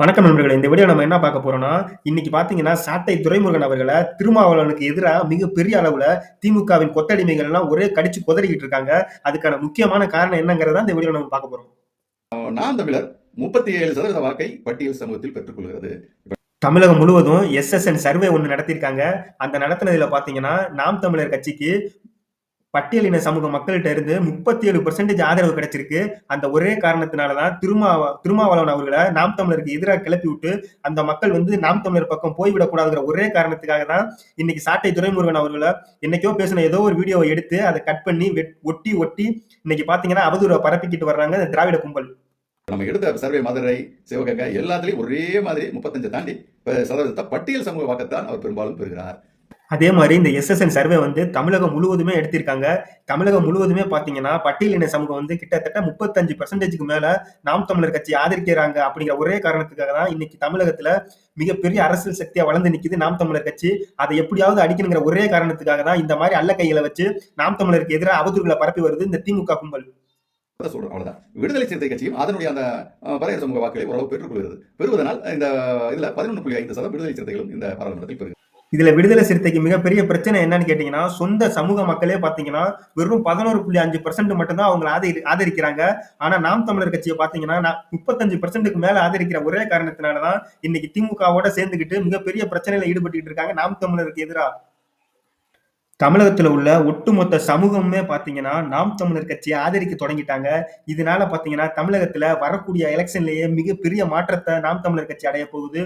வணக்கம் நண்பர்களே. இந்த வீடியோ நம்ம என்ன பார்க்க போறோம்னா, இன்னைக்கு பார்த்தீங்கன்னா, சாட்டை துரைமுருகன் அவர்கள திருமாவளவனுக்கு எதிரா மிகப்பெரிய அளவுல திமுகவின் கொத்தடிமைகள் எல்லாம் ஒரே கடிச்சு கொதறிக்கிட்டு இருக்காங்க. அதுக்கான முக்கியமான காரணம் என்னங்கிறத இந்த வீடியோல நம்ம பார்க்க போறோம். நாம் தமிழர் 37% வாக்கை பட்டியல் சமூகத்தில் பெற்றுக் கொள்கிறது. தமிழகம் முழுவதும் எஸ்எஸ்என் சர்வே ஒண்ணு நடத்தியிருக்காங்க. அந்த நடத்தினதுல பார்த்தீங்கன்னா, நாம் தமிழர் கட்சிக்கு பட்டியலின சமூக மக்கள்ட்ட இருந்து 37% ஆதரவு கிடைச்சிருக்கு. அந்த ஒரே காரணத்தினால தான் திருமாவளவன் அவர்கள நாம் தமிழருக்கு எதிரா கிளப்பி விட்டு, அந்த மக்கள் வந்து நாம் தமிழர் பக்கம் போய்விடக் கூடாதுங்கிற ஒரே காரணத்துக்காக தான், இன்னைக்கு சாட்டை துரைமுருகன் அவர்கள என்னைக்கோ பேசின ஏதோ ஒரு வீடியோவ எடுத்து, அத கட் பண்ணி ஒட்டி ஒட்டி இன்னைக்கு பார்த்தீங்கன்னா, அவதூற பரப்பிக்கிட்டு வர்றாங்க இந்த திராவிட கும்பல். நம்ம எடுத்த சர்வே மதுரை, சிவகங்கை எல்லாத்துலயும் ஒரே மாதிரி 35 தாண்டி சதவீதத்தை பட்டியல் சமூக வாக்கத்தான் அவர் பெரும்பாலும் பெறுகிறார். அதே மாதிரி இந்த எஸ்எஸ்என் சர்வே வந்து தமிழகம் முழுவதுமே எடுத்திருக்காங்க. தமிழகம் முழுவதுமே பார்த்தீங்கன்னா, பட்டியலின சமூகம் வந்து கிட்டத்தட்ட 35%க்கு மேல நாம் தமிழர் கட்சி ஆதரிக்கிறாங்க அப்படிங்கிற ஒரே காரணத்துக்காக தான் இன்னைக்கு தமிழகத்துல மிகப்பெரிய அரசியல் சக்தியா வளர்ந்து நிக்குது நாம் தமிழர் கட்சி. அதை எப்படியாவது அடிக்கணுங்கிற ஒரே காரணத்துக்காக தான் இந்த மாதிரி அல்லக்கைகளை வச்சு நாம் தமிழருக்கு எதிரா அவதூறுகளை பரப்பி வருது இந்த திமுக கும்பல். சொல்றோம் அவ்வளவுதான். விடுதலை சிறுத்தை கட்சியும் அதனுடைய அந்த பறையர் சமூக வாக்குகளை ஓரளவு பெற்றுக் கொள்கிறது. பெறுவதனால் இந்த இதுல 11.5% விடுதலை சிறுத்தைகளும் இந்த பாராளுமன்றத்தில் பெறுகிறது. இதுல விடுதலை சிறுத்தைக்கு மிகப்பெரிய பிரச்சனை என்னன்னு கேட்டீங்கன்னா, சொந்த சமூக மக்களே பாத்தீங்கன்னா, வெறும் 11.5% மட்டும் தான் அவங்கள ஆதரிக்கிறாங்க. ஆனா நாம் தமிழர் கட்சியை பாத்தீங்கன்னா, 35%க்கு மேல ஆதரிக்கிற ஒரே காரணத்தினால தான் இன்னைக்கு திமுகவோட சேர்ந்துகிட்டு மிகப்பெரிய பிரச்சனையில ஈடுபட்டுக்கிட்டு இருக்காங்க நாம் தமிழருக்கு எதிரா. தமிழகத்துல உள்ள ஒட்டுமொத்த சமூகமுமே பாத்தீங்கன்னா, நாம் தமிழர் கட்சியை ஆதரிக்க தொடங்கிட்டாங்க. இதனால பாத்தீங்கன்னா, தமிழகத்துல வரக்கூடிய எலெக்ஷன்லயே மிகப்பெரிய மாற்றத்தை நாம் தமிழர் கட்சி அடைய போகுது.